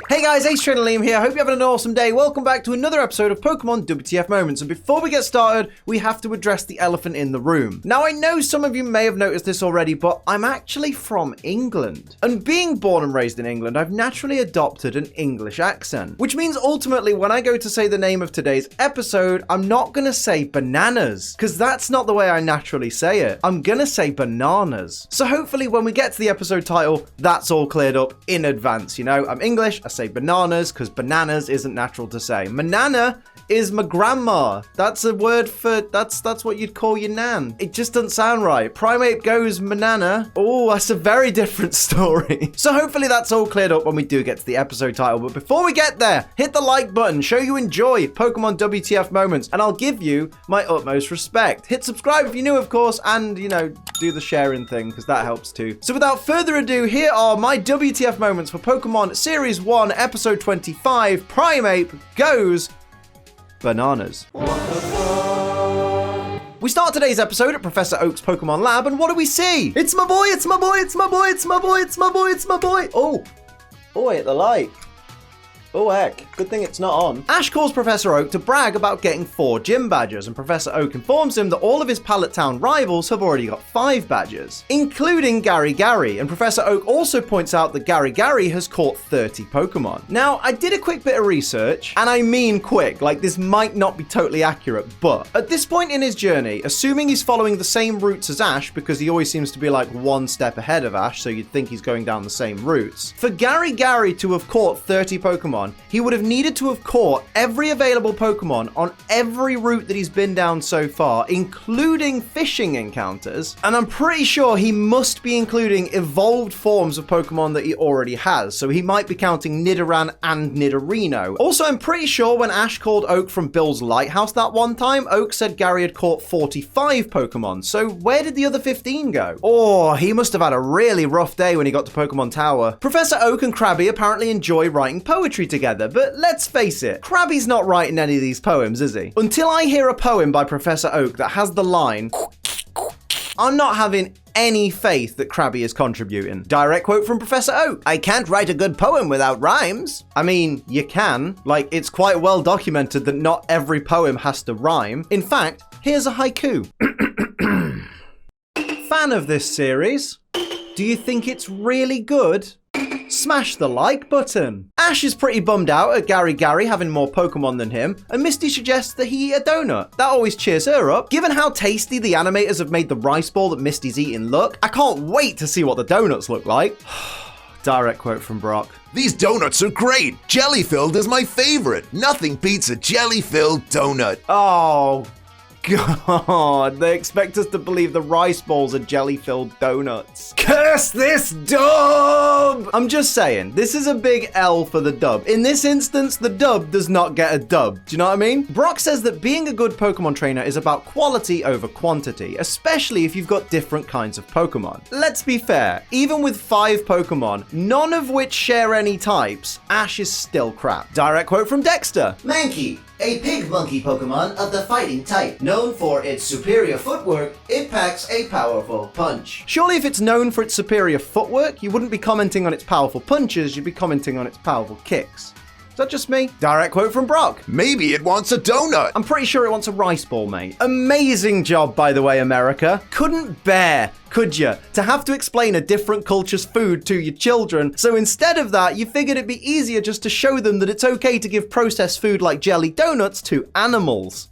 Hey guys, Ace Trainer Liam here. Hope you're having an awesome day. Welcome back to another episode of Pokemon WTF Moments. And before we get started, we have to address the elephant in the room. Now, I know some of you may have noticed this already, but I'm actually from England. And being born and raised in England, I've naturally adopted an English accent. Which means ultimately, when I go to say the name of today's episode, I'm not going to say bananas, because that's not the way I naturally say it. I'm going to say bananas. So hopefully when we get to the episode title, that's all cleared up in advance. You know, I'm English, I say bananas because bananas isn't natural to say. Manana is my grandma. That's a word for, that's what you'd call your nan. It just doesn't sound right. Primeape Goes Banana. Oh, that's a very different story. So hopefully that's all cleared up when we do get to the episode title. But before we get there, hit the like button, show you enjoy Pokemon WTF Moments, and I'll give you my utmost respect. Hit subscribe if you're new, of course, and, you know, do the sharing thing because that helps too. So without further ado, here are my WTF Moments for Pokemon Series 1, Episode 25, Primeape Goes Bananas. We start today's episode at Professor Oak's Pokemon Lab, and what do we see? It's my boy, it's my boy, it's my boy, it's my boy, it's my boy, it's my boy. Oh, I hit the light. Oh heck, good thing it's not on. Ash calls Professor Oak to brag about getting 4 gym badges, and Professor Oak informs him that all of his Pallet Town rivals have already got 5 badges, including Gary Gary, and Professor Oak also points out that Gary Gary has caught 30 Pokemon. Now, I did a quick bit of research, and I mean quick, like this might not be totally accurate, but at this point in his journey, assuming he's following the same routes as Ash, because he always seems to be like one step ahead of Ash, so you'd think he's going down the same routes, for Gary Gary to have caught 30 Pokemon, he would have needed to have caught every available Pokemon on every route that he's been down so far, including fishing encounters. And I'm pretty sure he must be including evolved forms of Pokemon that he already has. So he might be counting Nidoran and Nidorino. Also, I'm pretty sure when Ash called Oak from Bill's Lighthouse that one time, Oak said Gary had caught 45 Pokemon. So where did the other 15 go? Oh, he must have had a really rough day when he got to Pokemon Tower. Professor Oak and Krabby apparently enjoy writing poetry together, but let's face it, Krabby's not writing any of these poems, is he? Until I hear a poem by Professor Oak that has the line, I'm not having any faith that Krabby is contributing. Direct quote from Professor Oak. I can't write a good poem without rhymes. I mean, you can. Like, it's quite well documented that not every poem has to rhyme. In fact, here's a haiku. Fan of this series? Do you think it's really good? Smash the like button. Ash is pretty bummed out at Gary Gary having more Pokemon than him, and Misty suggests that he eat a donut. That always cheers her up. Given how tasty the animators have made the rice ball that Misty's eating look, I can't wait to see what the donuts look like. Direct quote from Brock. These donuts are great. Jelly-filled is my favorite. Nothing beats a jelly-filled donut. Oh, God, they expect us to believe the rice balls are jelly-filled donuts. Curse this dub! I'm just saying, this is a big L for the dub. In this instance, the dub does not get a dub. Do you know what I mean? Brock says that being a good Pokemon trainer is about quality over quantity, especially if you've got different kinds of Pokemon. Let's be fair, even with 5 Pokemon, none of which share any types, Ash is still crap. Direct quote from Dexter. Mankey, a pig monkey Pokemon of the fighting type. Known for its superior footwork, it packs a powerful punch. Surely if it's known for its superior footwork, you wouldn't be commenting on its powerful punches, you'd be commenting on its powerful kicks. Is that just me? Direct quote from Brock. Maybe it wants a donut. I'm pretty sure it wants a rice ball, mate. Amazing job, by the way, America. Couldn't bear, could you, to have to explain a different culture's food to your children. So instead of that, you figured it'd be easier just to show them that it's okay to give processed food like jelly donuts to animals.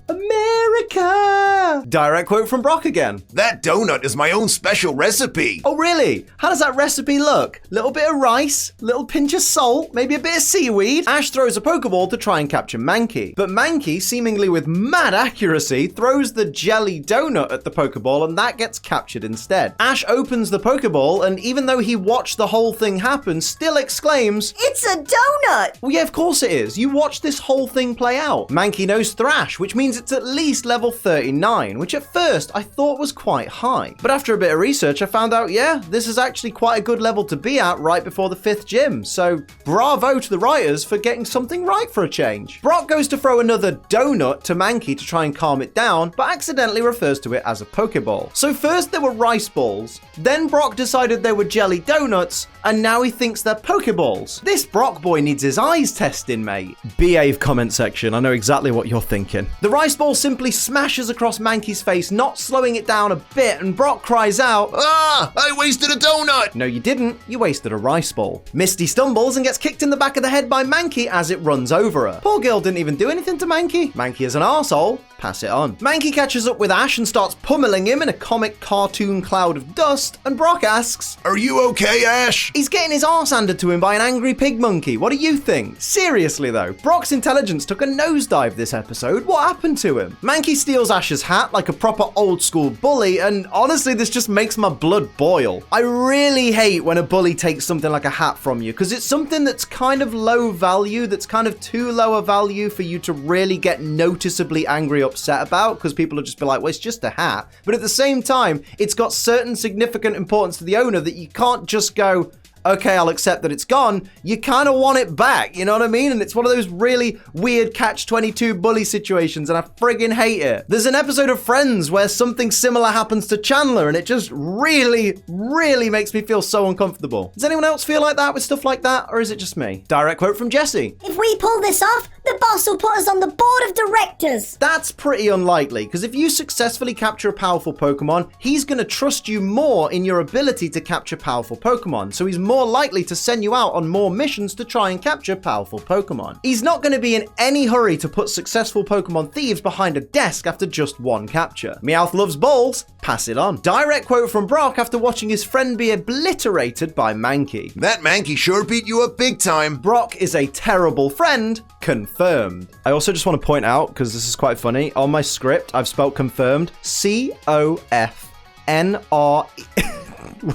America! Direct quote from Brock again. That donut is my own special recipe. Oh, really? How does that recipe look? Little bit of rice, little pinch of salt, maybe a bit of seaweed? Ash throws a Pokeball to try and capture Mankey. But Mankey, seemingly with mad accuracy, throws the jelly donut at the Pokeball and that gets captured instead. Ash opens the Pokeball and even though he watched the whole thing happen, still exclaims, "It's a donut!" Well, yeah, of course it is. You watched this whole thing play out. Mankey knows Thrash, which means it's at least least level 39, which at first I thought was quite high. But after a bit of research, I found out, yeah, this is actually quite a good level to be at right before the 5th gym. So bravo to the writers for getting something right for a change. Brock goes to throw another donut to Mankey to try and calm it down, but accidentally refers to it as a Pokeball. So first there were rice balls, then Brock decided they were jelly donuts, and now he thinks they're Pokeballs. This Brock boy needs his eyes testing, mate. Behave, comment section. I know exactly what you're thinking. The rice ball simply smashes across Mankey's face, not slowing it down a bit, and Brock cries out, "Ah, I wasted a donut!" No, you didn't. You wasted a rice ball. Misty stumbles and gets kicked in the back of the head by Mankey as it runs over her. Poor girl didn't even do anything to Mankey. Mankey is an arsehole. Pass it on. Mankey catches up with Ash and starts pummeling him in a comic cartoon cloud of dust, and Brock asks, "Are you okay, Ash?" He's getting his arse handed to him by an angry pig monkey. What do you think? Seriously though, Brock's intelligence took a nosedive this episode. What happened to him? Mankey steals Ash's hat like a proper old school bully, and honestly this just makes my blood boil. I really hate when a bully takes something like a hat from you, because it's something that's kind of low value, that's kind of too low a value for you to really get noticeably angry upset about, because people will just be like, well, it's just a hat. But at the same time, it's got certain significant importance to the owner that you can't just go, okay, I'll accept that it's gone. You kind of want it back, you know what I mean? And it's one of those really weird catch-22 bully situations, and I friggin' hate it. There's an episode of Friends where something similar happens to Chandler, and it just really, really makes me feel so uncomfortable. Does anyone else feel like that with stuff like that, or is it just me? Direct quote from Jesse. If we pull this off, the boss will put us on the board of directors. That's pretty unlikely, because if you successfully capture a powerful Pokemon, he's going to trust you more in your ability to capture powerful Pokemon, so he's more likely to send you out on more missions to try and capture powerful Pokemon. He's not going to be in any hurry to put successful Pokemon thieves behind a desk after just one capture. Meowth loves balls, pass it on. Direct quote from Brock after watching his friend be obliterated by Mankey. "That Mankey sure beat you up big time." Brock is a terrible friend, confirmed. I also just want to point out, because this is quite funny, on my script, I've spelled confirmed C-O-F-N-R...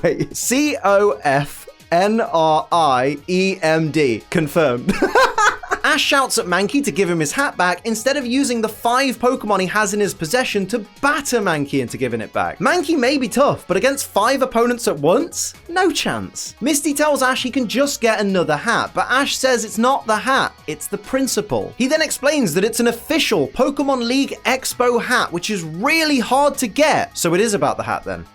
Wait, C-O-F-N-R-I-E-M-D. Confirmed. Ash shouts at Mankey to give him his hat back instead of using the 5 Pokemon he has in his possession to batter Mankey into giving it back. Mankey may be tough, but against 5 opponents at once? No chance. Misty tells Ash he can just get another hat, but Ash says it's not the hat, it's the principle. He then explains that it's an official Pokemon League Expo hat, which is really hard to get. So it is about the hat then.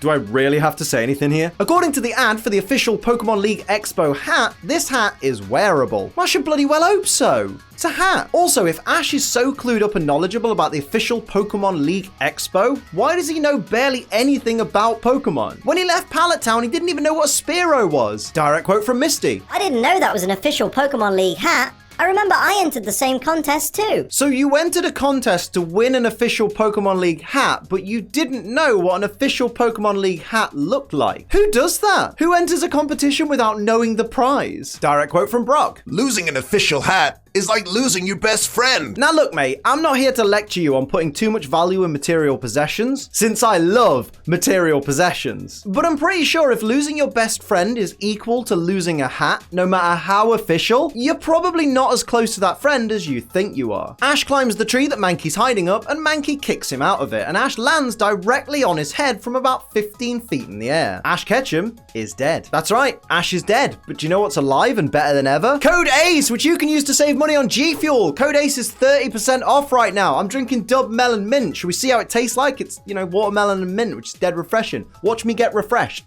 Do I really have to say anything here? According to the ad for the official Pokemon League Expo hat, this hat is wearable. I should bloody well hope so. It's a hat. Also, if Ash is so clued up and knowledgeable about the official Pokemon League Expo, why does he know barely anything about Pokemon? When he left Pallet Town, he didn't even know what a Spearow was. Direct quote from Misty. I didn't know that was an official Pokemon League hat. I remember I entered the same contest too. So you entered a contest to win an official Pokemon League hat, but you didn't know what an official Pokemon League hat looked like. Who does that? Who enters a competition without knowing the prize? Direct quote from Brock. "Losing an official hat is like losing your best friend." Now look, mate, I'm not here to lecture you on putting too much value in material possessions, since I love material possessions. But I'm pretty sure if losing your best friend is equal to losing a hat, no matter how official, you're probably not as close to that friend as you think you are. Ash climbs the tree that Mankey's hiding up, and Mankey kicks him out of it, and Ash lands directly on his head from about 15 feet in the air. Ash Ketchum is dead. That's right, Ash is dead. But do you know what's alive and better than ever? Code ACE, which you can use to save money on G Fuel. Code ACE is 30% off right now. I'm drinking Dub Melon Mint. Should we see how it tastes like? It's, watermelon and mint, which is dead refreshing. Watch me get refreshed.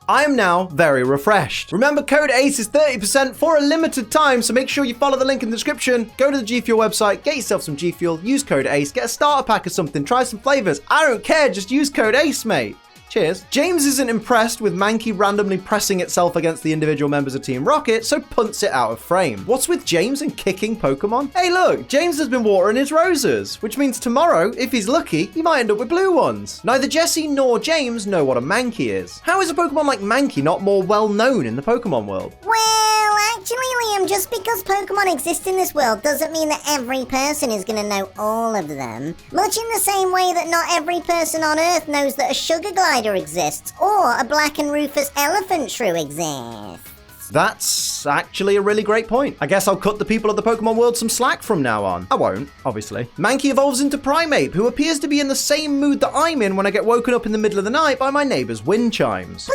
I am now very refreshed. Remember, code ACE is 30% for a limited time, so make sure you follow the link in the description. Go to the G Fuel website, get yourself some G Fuel, use code ACE, get a starter pack or something, try some flavors. I don't care, just use code ACE, mate. Cheers. James isn't impressed with Mankey randomly pressing itself against the individual members of Team Rocket, so punts it out of frame. What's with James and kicking Pokemon? Hey look, James has been watering his roses, which means tomorrow, if he's lucky, he might end up with blue ones. Neither Jesse nor James know what a Mankey is. How is a Pokemon like Mankey not more well known in the Pokemon world? Well, actually, Liam, just because Pokemon exist in this world doesn't mean that every person is going to know all of them. Much in the same way that not every person on Earth knows that a sugar glider exists or a black and rufous elephant shrew exists. That's actually a really great point. I guess I'll cut the people of the Pokemon world some slack from now on. I won't, obviously. Mankey evolves into Primeape, who appears to be in the same mood that I'm in when I get woken up in the middle of the night by my neighbor's wind chimes.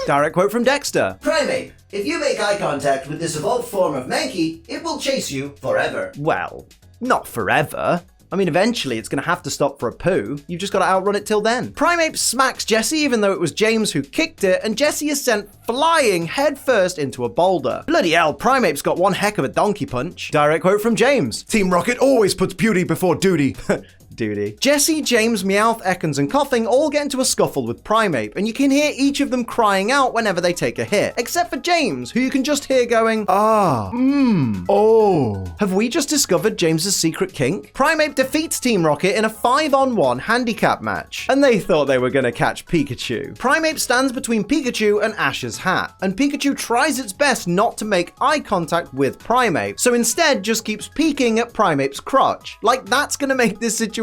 Direct quote from Dexter. Primeape, if you make eye contact with this evolved form of Mankey, it will chase you forever. Well, not forever. I mean, eventually it's going to have to stop for a poo. You've just got to outrun it till then. Primeape smacks Jessie, even though it was James who kicked it, and Jessie is sent flying headfirst into a boulder. Bloody hell, Primeape's got one heck of a donkey punch. Direct quote from James. Team Rocket always puts beauty before duty. Duty. Jessie, James, Meowth, Ekans, and Coughing all get into a scuffle with Primeape, and you can hear each of them crying out whenever they take a hit, except for James, who you can just hear going, oh. Have we just discovered James's secret kink? Primeape defeats Team Rocket in a 5-on-1 handicap match, and they thought they were gonna catch Pikachu. Primeape stands between Pikachu and Ash's hat, and Pikachu tries its best not to make eye contact with Primeape, so instead just keeps peeking at Primeape's crotch. Like that's gonna make this situation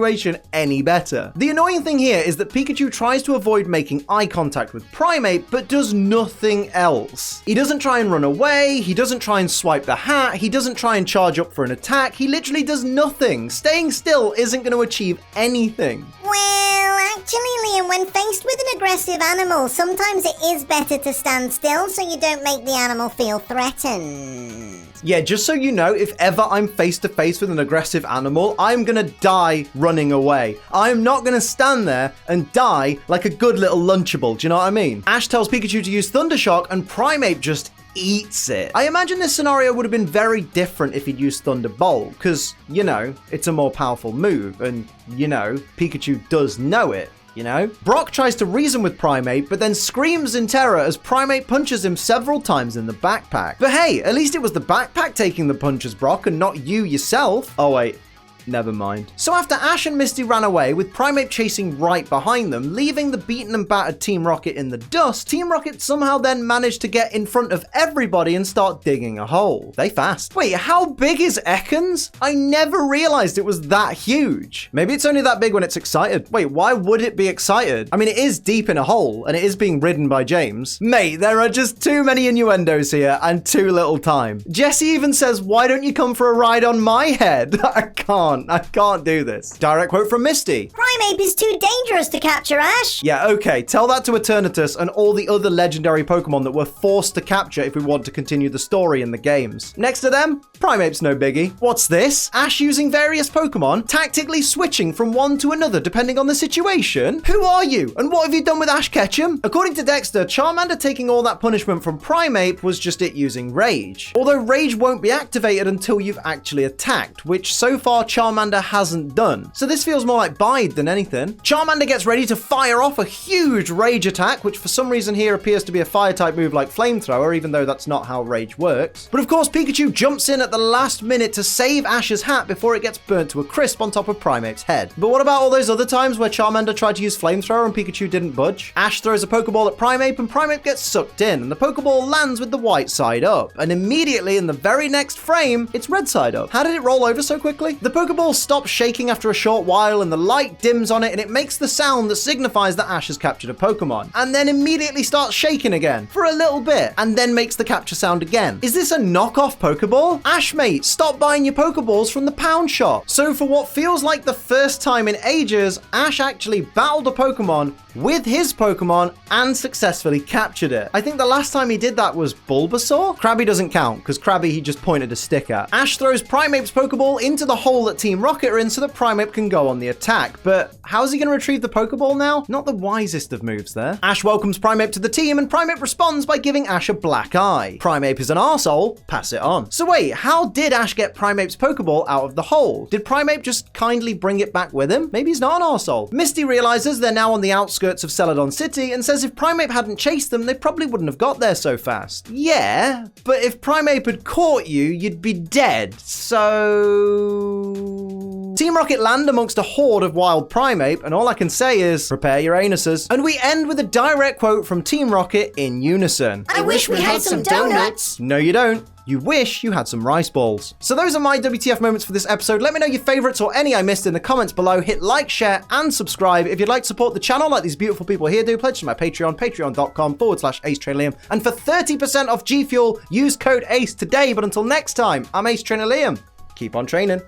any better. The annoying thing here is that Pikachu tries to avoid making eye contact with Primeape, but does nothing else. He doesn't try and run away, he doesn't try and swipe the hat, he doesn't try and charge up for an attack, he literally does nothing. Staying still isn't going to achieve anything. Well, actually, Liam, when faced with an aggressive animal, sometimes it is better to stand still so you don't make the animal feel threatened. Yeah, just so you know, if ever I'm face to face with an aggressive animal, I'm gonna die running away. I'm not gonna stand there and die like a good little Lunchable, do you know what I mean? Ash tells Pikachu to use Thunder Shock and Primeape just eats it. I imagine this scenario would have been very different if he'd used Thunderbolt, because, you know, it's a more powerful move, and, you know, Pikachu does know it. You know? Brock tries to reason with Primeape, but then screams in terror as Primeape punches him several times in the backpack. But hey, at least it was the backpack taking the punches, Brock, and not you yourself. Oh wait, never mind. So after Ash and Misty ran away, with Primeape chasing right behind them, leaving the beaten and battered Team Rocket in the dust, Team Rocket somehow then managed to get in front of everybody and start digging a hole. They fast. Wait, how big is Ekans? I never realized it was that huge. Maybe it's only that big when it's excited. Wait, why would it be excited? I mean, it is deep in a hole, and it is being ridden by James. Mate, there are just too many innuendos here, and too little time. Jessie even says, why don't you come for a ride on my head? I can't do this. Direct quote from Misty. Primeape is too dangerous to capture, Ash. Yeah, okay. Tell that to Eternatus and all the other legendary Pokemon that we're forced to capture if we want to continue the story in the games. Next to them, Primeape's no biggie. What's this? Ash using various Pokemon, tactically switching from one to another depending on the situation? Who are you? And what have you done with Ash Ketchum? According to Dexter, Charmander taking all that punishment from Primeape was just it using Rage. Although Rage won't be activated until you've actually attacked, which so far Charmander hasn't done. So this feels more like Bide than anything. Charmander gets ready to fire off a huge Rage attack, which for some reason here appears to be a fire type move like Flamethrower, even though that's not how Rage works. But of course, Pikachu jumps in at the last minute to save Ash's hat before it gets burnt to a crisp on top of Primeape's head. But what about all those other times where Charmander tried to use Flamethrower and Pikachu didn't budge? Ash throws a Pokeball at Primeape and Primeape gets sucked in, and the Pokeball lands with the white side up. And immediately in the very next frame, it's red side up. How did it roll over so quickly? The Pokeball stops shaking after a short while and the light dims on it and it makes the sound that signifies that Ash has captured a Pokemon, and then immediately starts shaking again for a little bit and then makes the capture sound again. Is this a knockoff Pokeball? Ash mate, stop buying your Pokeballs from the pound shop. So for what feels like the first time in ages, Ash actually battled a Pokemon with his Pokemon and successfully captured it. I think the last time he did that was Bulbasaur? Krabby doesn't count because Krabby he just pointed a stick at. Ash throws Primeape's Pokeball into the hole that Team Rocket are in so that Primeape can go on the attack, but how's he going to retrieve the Pokeball now? Not the wisest of moves there. Ash welcomes Primeape to the team and Primeape responds by giving Ash a black eye. Primeape is an arsehole, pass it on. So wait, how did Ash get Primeape's Pokeball out of the hole? Did Primeape just kindly bring it back with him? Maybe he's not an arsehole. Misty realizes they're now on the outskirts of Celadon City and says if Primeape hadn't chased them, they probably wouldn't have got there so fast. Yeah, but if Primeape had caught you, you'd be dead, so... Team Team Rocket land amongst a horde of wild Primeape, and all I can say is, prepare your anuses. And we end with a direct quote from Team Rocket in unison. I wish we had some donuts. No, you don't. You wish you had some rice balls. So those are my WTF moments for this episode. Let me know your favorites or any I missed in the comments below. Hit like, share, and subscribe. If you'd like to support the channel like these beautiful people here do, pledge to my Patreon, patreon.com/AceTrainerLiam. And for 30% off G Fuel, use code ACE today. But until next time, I'm Ace Trainer Liam. Keep on training.